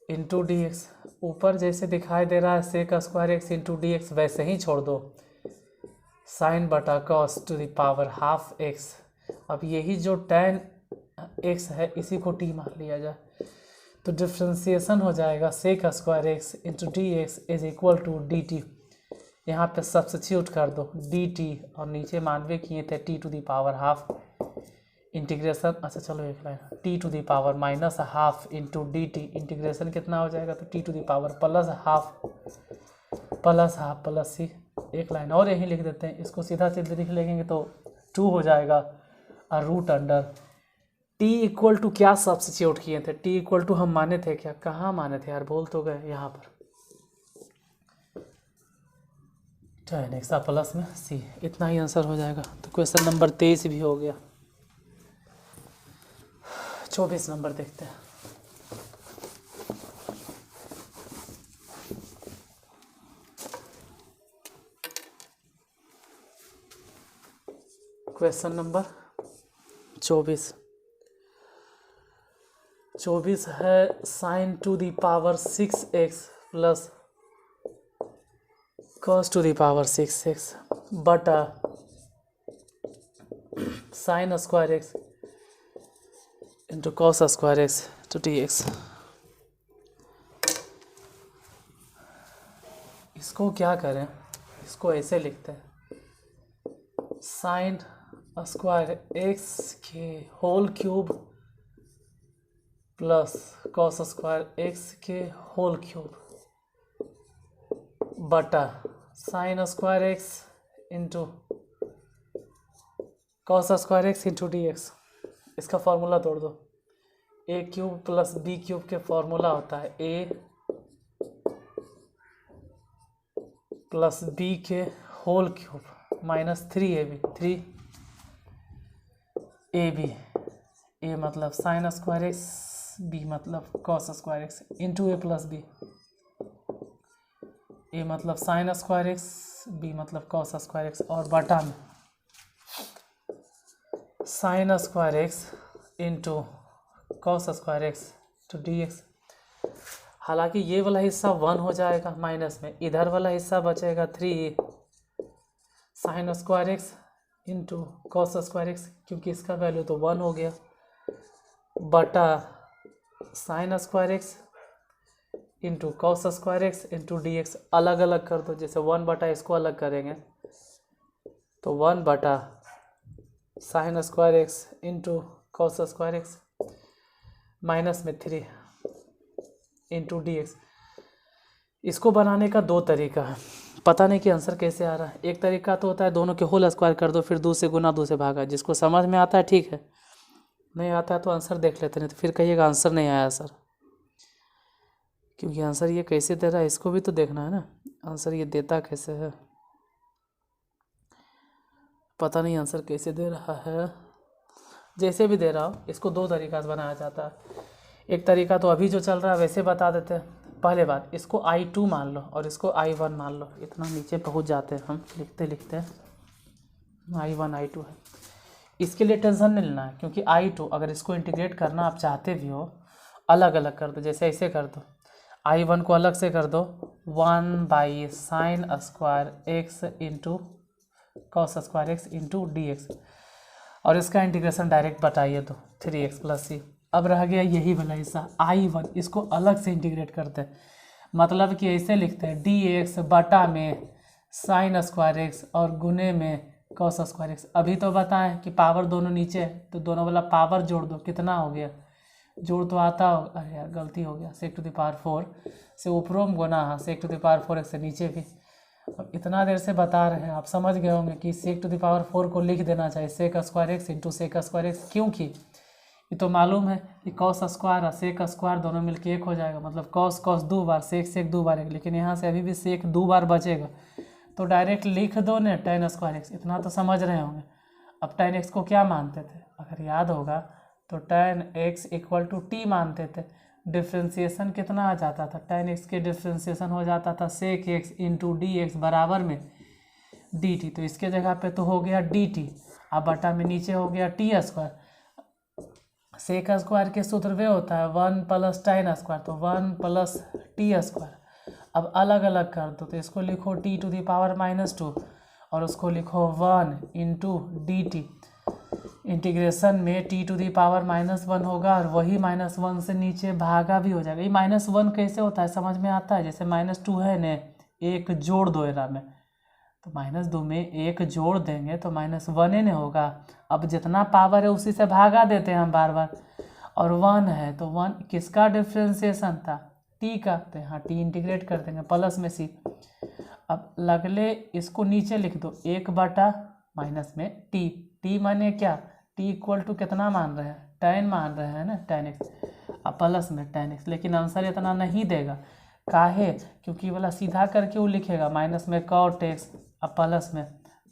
इंटू dx। ऊपर जैसे दिखाई दे रहा है sec² इंटू dx, वैसे ही छोड़ दो sin बटा cos⁻½ x। अब यही जो tan x है इसी को t मान लिया जाए, तो डिफ्रेंसिएशन हो जाएगा sec² into dx is equal to dt। यहाँ पे सब्स्टिट्यूट कर दो dt, और नीचे मानवे किए थे t⁻½ इंटीग्रेशन, अच्छा चलो एक line t⁻⁻½ into dt, integration कितना हो जाएगा, तो t⁻+½ प्लस c। एक लाइन और यहीं लिख देते हैं, इसको सीधा सीधे लिख लेंगे तो 2 हो जाएगा और √अंडर t इक्वल टू क्या सब्स्टिट्यूट किए थे, t इक्वल टू हम माने थे क्या, कहाँ माने थे यार, बोल तो गए यहाँ पर tan x प्लस में c, इतना ही आंसर हो जाएगा। तो क्वेश्चन नंबर 23 भी हो गया। 24 नंबर देखते हैं। क्वेश्चन नंबर 24 है sin⁻6x प्लस cos⁻6x बटा sin² into cos² to dx। इसको क्या करें, इसको ऐसे लिखते हैं sin² के होल क्यूब प्लस cos² के होल क्यूब बटा sin² into cos² into dx। इसका फॉर्मूला तोड़ दो, ए क्यूब प्लस बी क्यूब के फॉर्मूला होता है ए प्लस बी के whole cube minus 3ab, 3ab, a मतलब साइन स्क्वायर एक्स, बी मतलब cos square x into a plus b, a मतलब साइन स्क्वायर एक्स, बी मतलब कॉस स्क्वायर एक्स, और बटा में sine square x into cos square x to d x. हालांकि ये वाला हिस्सा 1 हो जाएगा माइनस में, इधर वाला हिस्सा बचेगा 3 sign square x into cos square x, क्योंकि इसका वैल्यू तो 1 हो गया, बटा sign square x into cos square x into D x. अलग अलग कर दो, जैसे 1 बटा इसको अलग करेंगे तो 1 बटा sign square x into cos square x minus में 3 इंटू डी एक्स। इसको बनाने का 2 तरीका है, पता नहीं कि आंसर कैसे आ रहा है। एक तरीका तो होता है दोनों के होल स्क्वायर कर दो, फिर 2 से गुना 2 से भागा। जिसको समझ में आता है ठीक है, नहीं आता है तो आंसर देख लेते, नहीं तो फिर कहिएगा आंसर नहीं आया सर, क्योंकि आंसर ये कैसे दे रहा है इसको भी तो देखना है ना, आंसर ये देता कैसे है, पता नहीं आंसर कैसे दे रहा है। जैसे भी दे रहा हो, इसको 2 तरीका से बनाया जाता है। एक तरीका तो अभी जो चल रहा है वैसे बता देते हैं। पहले बात, इसको I2 मान लो और इसको I1 मान लो। इतना नीचे पहुंच जाते हैं हम लिखते लिखते, I1 I2 है। इसके लिए टेंशन नहीं लेना है, क्योंकि I2 अगर इसको इंटीग्रेट करना आप चाहते भी हो, अलग अलग कर दो। जैसे ऐसे कर दो, I1 को अलग से कर दो 1 by sine square x into cos square x into D X, और इसका इंटीग्रेशन डायरेक्ट बताइए तो 3x प्लस सी। अब रह गया यही वाला हिस्सा I1, इसको अलग से इंटीग्रेट करते हैं, मतलब कि ऐसे लिखते हैं dx बटा में साइन स्क्वायर एक्स और गुने में कॉस स्क्वायर एक्स। अभी तो बताएं कि पावर दोनों नीचे है, तो दोनों वाला पावर जोड़ दो, कितना हो गया, जोड़ तो आता हो, अरे यार गलती हो गया, सेक टू द पावर 4 से ऊपरों में गुना, हाँ सेक टू द पावर 4 से नीचे भी। अब इतना देर से बता रहे हैं, आप समझ गए होंगे कि सेक टू द पावर 4 को लिख देना चाहिए sec square x into sec square x, क्योंकि ये तो मालूम है कि कॉस स्क्वायर और सेक स्क्वायर दोनों मिलके 1 हो जाएगा, मतलब कॉस कॉस 2 बार, सेक सेक 2 बार 1, लेकिन यहाँ से अभी भी सेक 2 बार बचेगा, तो डायरेक्ट लिख दो ना tan स्क्वायर एक्स। इतना तो समझ रहे होंगे। अब tan एक्स को क्या मानते थे, अगर याद होगा तो tan x equal to t मानते थे। डिफ्रेंसिएशन कितना आ जाता था, tan एक्स के डिफ्रेंसिएशन हो जाता था sec x into D x बराबर में डी टी, तो इसके जगह पे तो हो गया डी टी, अब बटा में नीचे हो गया टी स्क्वायर। सेक स्क्वायर के सूत्र वे होता है 1 प्लस tan स्क्वायर, तो 1 प्लस टी स्क्वायर। अब अलग अलग कर दो, तो इसको लिखो टी टू द पावर -2 और उसको लिखो 1 इंटू डी टी। इंटीग्रेशन में टी टू दी पावर -1 होगा, और वही -1 से नीचे भागा भी हो जाएगा। ये -1 कैसे होता है समझ में आता है, जैसे -2 है ने, एक जोड़ दो एरा में, तो -2 में एक जोड़ देंगे तो -1 ही नहीं होगा। अब जितना पावर है उसी से भागा देते हैं हम बार बार, और 1 है तो 1 किसका डिफ्रेंसिएशन था, टी का, तो यहाँ टी इंटीग्रेट कर देंगे प्लस में सी। अब लगले इसको नीचे लिख दो 1 बटा माइनस में टी, टी माने क्या, टी इक्वल टू कितना मान रहे हैं, tan मान रहे हैं ना, tan एक्स, अब प्लस में tan एक्स। लेकिन आंसर इतना नहीं देगा, काहे, क्योंकि वाला सीधा करके वो लिखेगा माइनस में cot एक्स, अब प्लस में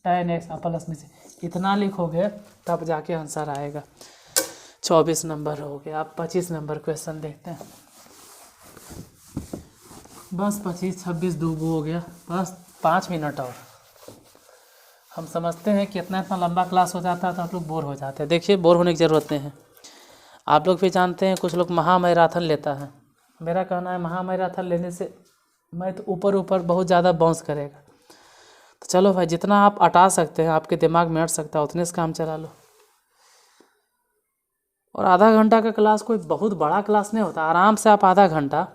tan एक्स, अब प्लस में से इतना लिखोगे तब जाके आंसर आएगा। 24 नंबर हो गया। आप 25 नंबर क्वेश्चन देखते हैं। बस 25 26 दूगो हो गया, बस 5 मिनट और। हम समझते हैं कि इतना लंबा क्लास हो जाता है तो आप लोग बोर हो जाते हैं। देखिए बोर होने की ज़रूरत नहीं है, आप लोग भी जानते हैं कुछ लोग महामैराथन लेता है। मेरा कहना है महामैराथन लेने से मैं तो ऊपर ऊपर बहुत ज़्यादा बाउंस करेगा। तो चलो भाई, जितना आप अटा सकते हैं, आपके दिमाग में अट सकता है, उतने से काम चला लो। और आधा घंटा का क्लास कोई बहुत बड़ा क्लास नहीं होता, आराम से आप आधा घंटा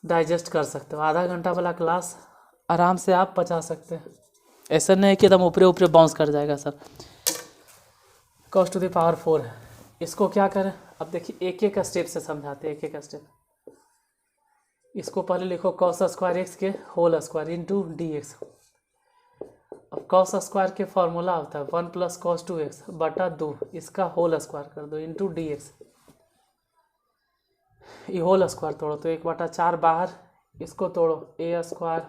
डाइजेस्ट कर सकते हो। आधा घंटा वाला क्लास आराम से आप पचा सकते हैं, ऐसा नहीं है कि एकदम ऊपरे ऊपरे बाउंस कर जाएगा sir. cos to the power 4 है, इसको क्या करें, अब देखिए एक एक स्टेप से समझाते हैं, एक एक स्टेप। इसको पहले लिखो cos स्क्वायर एक्स के whole square into D x. अब cos स्क्वायर के फॉर्मूला होता है 1 प्लस cos 2x बटा 2, इसका होल स्क्वायर कर दो इंटू डी एक्स। ये होल स्क्वायर तोड़ो तो 1/4 बाहर, इसको तोड़ो ए स्क्वायर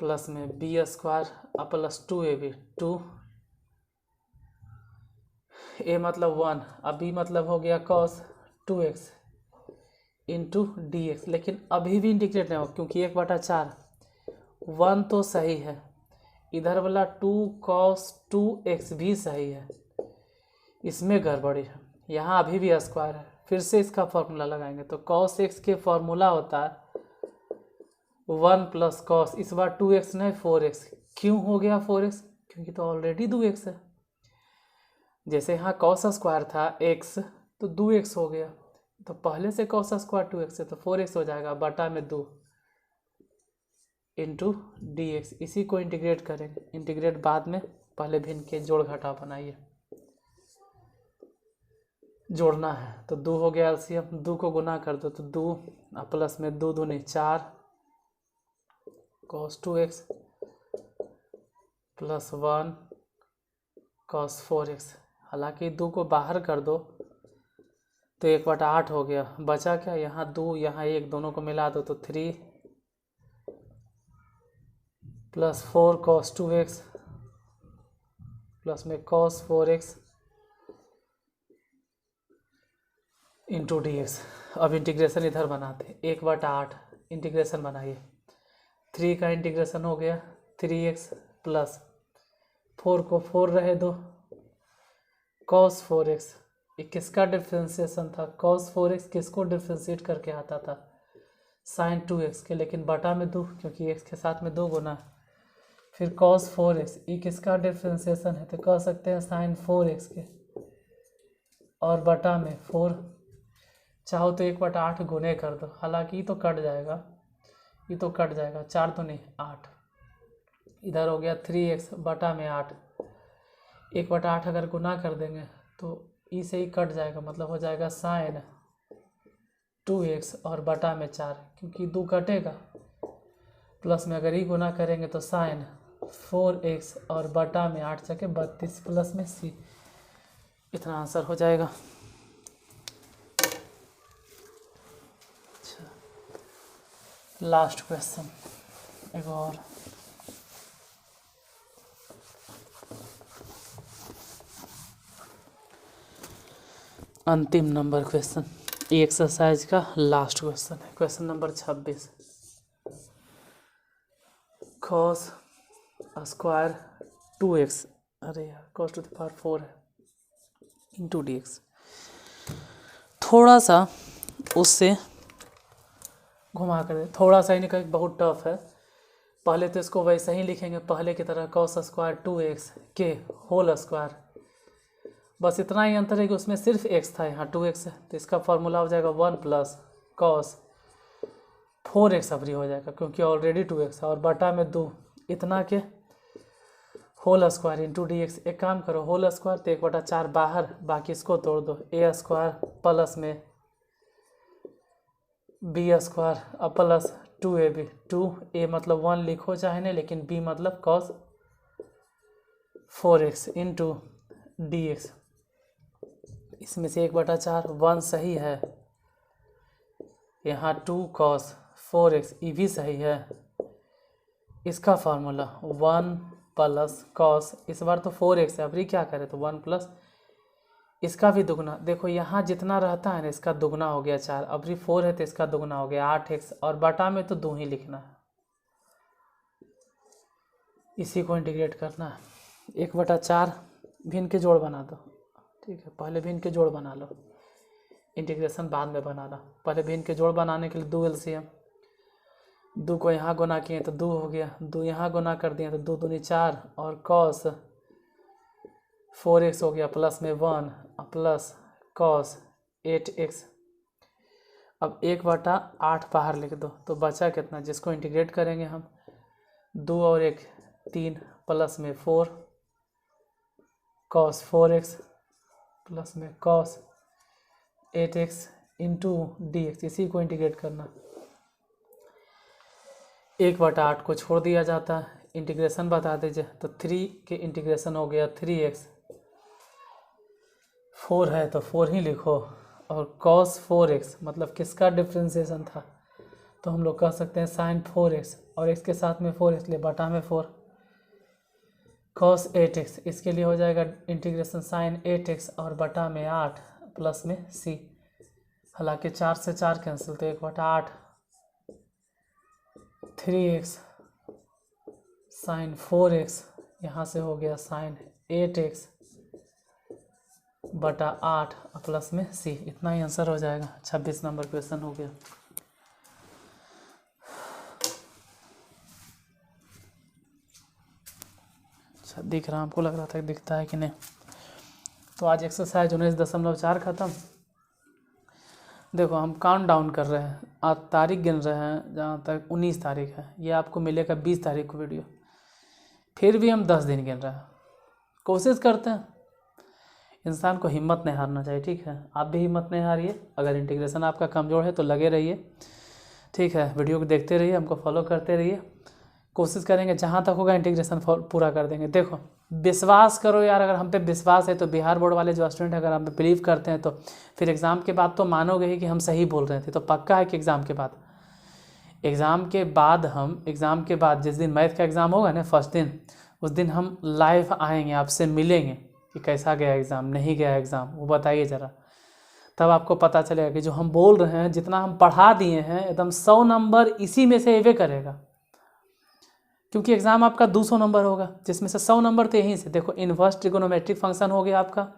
प्लस में बी स्क्वायर और प्लस 2ab, 2 ए मतलब 1 अब बी मतलब हो गया cos 2x into D x. लेकिन अभी भी इंटीग्रेट नहीं हो क्योंकि 1/4 1 तो सही है, इधर वाला 2 cos 2x भी सही है, इसमें गड़बड़ी है। यहाँ अभी भी स्क्वायर है, फिर से इसका फॉर्मूला लगाएंगे तो cos x के फॉर्मूला होता है 1 प्लस cos, इस बार 2x नहीं 4x। क्यों हो गया 4x? क्योंकि तो ऑलरेडी 2x है। जैसे यहाँ cos स्क्वायर था x तो 2x हो गया, तो पहले से cos स्क्वायर 2x है तो 4x हो जाएगा बटा में 2 इंटू डी एक्स। इसी को इंटीग्रेट करेंगे, इंटीग्रेट बाद में, पहले भिन्न के जोड़ घटाव बनाइए। जोड़ना है तो 2 हो गया एलसीएम, 2 को गुना कर दो तो 2 प्लस में 2 दूनी 4 cos 2x plus 1 cos 4x। हालांकि 2 को बाहर कर दो तो 1/8 हो गया, बचा क्या? यहाँ 2 यहाँ 1, दोनों को मिला दो तो 3 प्लस 4 cos 2x प्लस में cos 4x into D x. अब इंटीग्रेशन इधर बनाते, 1/8 इंटीग्रेशन बनाइए, 3 का इंटीग्रेशन हो गया 3x प्लस 4 को 4 रहे दो cos 4x। ये किसका डिफ्रेंसिएशन था? cos 4x किसको डिफ्रेंशिएट करके आता था? sin 2x के, लेकिन बटा में 2 क्योंकि x के साथ में 2 गुना। फिर cos 4x ये किसका डिफ्रेंसिएशन है? तो कह सकते हैं sin 4x के, और बटा में 4। चाहो तो 1/8 गुने कर दो, हालांकि ये तो कट जाएगा, ये तो कट जाएगा, 4 तो नहीं 8। इधर हो गया 3x बटा में 8, 1/8 अगर गुना कर देंगे तो ई से ही कट जाएगा, मतलब हो जाएगा sin 2x और बटा में 4, क्योंकि 2 कटेगा, प्लस में अगर ई गुना करेंगे तो sin 4x और बटा में 8 जगह 32 प्लस में c। इतना आंसर हो जाएगा। अच्छा, लास्ट क्वेश्चन एक और। अंतिम नंबर क्वेश्चन, ये एक्सरसाइज का लास्ट क्वेश्चन है, question number 26। cos square 2x, अरे यार cos टू द पावर 4 है, इंटू डी एक्स। थोड़ा सा उससे घुमा कर दे, थोड़ा सा ही निकल, बहुत टफ है। पहले तो इसको वैसे ही लिखेंगे पहले की तरह, cos स्क्वायर 2x के होल स्क्वायर, बस इतना ही अंतर है कि उसमें सिर्फ x था, यहाँ 2x है, तो इसका फॉर्मूला हो जाएगा 1 प्लस cos 4x अवरी हो जाएगा क्योंकि ऑलरेडी 2x है, और बटा में 2 इतना के whole square into D x. एक काम करो, होल स्क्वायर तो 1/4 बाहर, बाकी इसको तोड़ दो, ए स्क्वायर प्लस में बी स्क्वायर और प्लस 2ab, 2a मतलब 1 लिखो चाहे नहीं, लेकिन b मतलब cos 4x into D x. इसमें से 1/4 1 सही है, यहाँ 2 cos 4x ये भी सही है। इसका फार्मूला 1 प्लस cos, इस बार तो 4x है, अभी क्या करें तो 1 प्लस इसका भी दुगना। देखो यहाँ जितना रहता है ना इसका दुगना हो गया 4, अभी 4 है तो इसका दुगना हो गया 8x, और बटा में तो 2 ही लिखना है, इसी को इंटीग्रेट करना है। 1/4 भिन्न के जोड़ बना दो, ठीक है, पहले भिन्न के जोड़ बना लो, इंटीग्रेशन बाद में बनाना। पहले भिन्न के जोड़ बनाने के लिए 2 LCM, 2 को यहाँ गुना किए तो 2 हो गया, 2 यहाँ गुना कर दिए तो 2 दूनी 4, और cos 4x हो गया प्लस में 1 प्लस cos 8x। अब 1/8 बाहर लिख दो तो बचा कितना, जिसको इंटीग्रेट करेंगे हम, 2 और 1 3 प्लस में 4 cos 4x प्लस में cos 8x into D x. इसी को इंटीग्रेट करना, 1/8 को छोड़ दिया जाता है, इंटीग्रेशन बता दीजिए तो 3 के इंटीग्रेशन हो गया 3x, 4 है तो 4 ही लिखो, और cos 4x मतलब किसका डिफ्रेंसिएशन था, तो हम लोग कह सकते हैं sin 4x और x के साथ में 4x ले बटा में 4 cos 8x, इसके लिए हो जाएगा इंटीग्रेशन sin 8x और बटा में 8 प्लस में c, हालांकि 4 से 4 कैंसिल तो 1/8 3x sin 4x, यहाँ से हो गया sin 8x बटा 8 प्लस में c, इतना ही आंसर हो जाएगा। 26 नंबर क्वेश्चन हो गया। अच्छा दिख रहा, हमको लग रहा था कि दिखता है कि नहीं। तो आज एक्सरसाइज 19.4 ख़त्म। देखो हम काउंट डाउन कर रहे हैं, आज तारीख गिन रहे हैं, जहाँ तक 19 तारीख है, ये आपको मिलेगा 20 तारीख को वीडियो। फिर भी हम 10 दिन गिन रहे हैं, कोशिश करते हैं। इंसान को हिम्मत नहीं हारना चाहिए, ठीक है। आप भी हिम्मत नहीं हारिए। अगर इंटीग्रेशन आपका कमज़ोर है तो लगे रहिए, ठीक है। वीडियो को देखते रहिए, हमको फॉलो करते रहिए। कोशिश करेंगे जहाँ तक होगा इंटीग्रेशन पूरा कर देंगे। देखो विश्वास करो यार, अगर हम पे विश्वास है तो बिहार बोर्ड वाले जो स्टूडेंट अगर हम पे बिलीव करते हैं तो फिर एग्ज़ाम के बाद तो मानोगे ही कि हम सही बोल रहे थे। तो पक्का है कि एग्ज़ाम के बाद हम एग्ज़ाम के बाद जिस दिन मैथ का एग्ज़ाम होगा ना फर्स्ट दिन, उस दिन हम लाइव आएंगे, आपसे मिलेंगे कि कैसा गया एग्ज़ाम, नहीं गया एग्ज़ाम, वो बताइए ज़रा। तब आपको पता चलेगा कि जो हम बोल रहे हैं, जितना हम पढ़ा दिए हैं, एकदम 100 नंबर इसी में से एवे करेगा। क्योंकि एग्ज़ाम आपका 200 नंबर होगा, जिसमें से 100 नंबर तो यहीं से। देखो इन्वर्स ट्रिगोनोमेट्रिक फंक्शन हो गया आपका,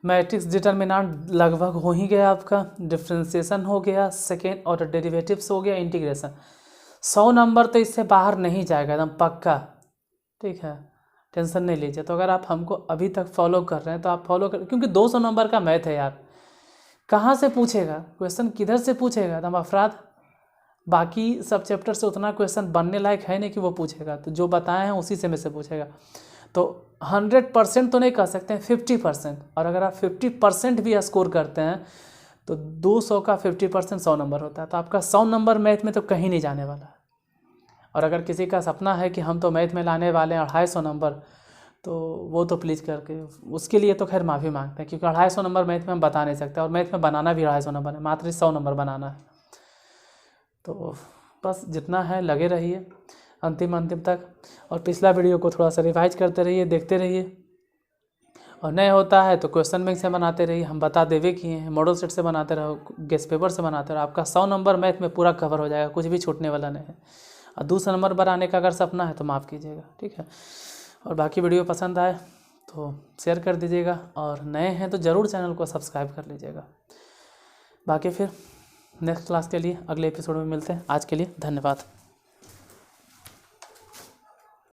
मैट्रिक्स डिटर्मिनेंट लगभग हो ही गया आपका, डिफ्रेंसिएशन हो गया, सेकेंड ऑर्डर डेरिवेटिव्स हो गया, इंटीग्रेशन। 100 नंबर तो इससे बाहर नहीं जाएगा, एकदम पक्का, ठीक है। टेंशन नहीं लीजिए। तो अगर आप हमको अभी तक फॉलो कर रहे हैं तो आप फॉलो कर, क्योंकि 200 नंबर का मैथ है यार, कहाँ से पूछेगा क्वेश्चन, किधर से पूछेगा, एकदम अफराद। बाकी सब चैप्टर से उतना क्वेश्चन बनने लायक है नहीं कि वो पूछेगा, तो जो बताए हैं उसी से में से पूछेगा। तो 100% तो नहीं कह सकते हैं, 50%। और अगर आप 50% भी स्कोर करते हैं तो 200 का 50% 100 नंबर होता है। तो आपका 100 नंबर मैथ में तो कहीं नहीं जाने वाला है। और अगर किसी का सपना है कि हम तो मैथ में लाने वाले हैं 250 नंबर, तो वो तो प्लीज़ करके उसके लिए तो खैर माफ़ी मांगते हैं, क्योंकि 250 नंबर मैथ में हम बता नहीं सकते, और मैथ में बनाना भी 250 नंबर है, मात्र 100 नंबर बनाना है। तो बस जितना है लगे रहिए अंतिम तक, और पिछला वीडियो को थोड़ा सा रिवाइज करते रहिए, देखते रहिए। और नहीं होता है तो क्वेश्चन बैंक से बनाते रहिए, हम बता देवे किए हैं। मॉडल सेट से बनाते रहो, गेस्ट पेपर से बनाते रहो, आपका 100 नंबर मैथ में पूरा कवर हो जाएगा, कुछ भी छूटने वाला नहीं है। और 200 नंबर बनाने का अगर सपना है तो माफ़ कीजिएगा, ठीक है। और बाकी वीडियो पसंद आए तो शेयर कर दीजिएगा, और नए हैं तो ज़रूर चैनल को सब्सक्राइब कर लीजिएगा। बाकी फिर नेक्स्ट क्लास के लिए अगले एपिसोड में मिलते हैं। आज के लिए धन्यवाद।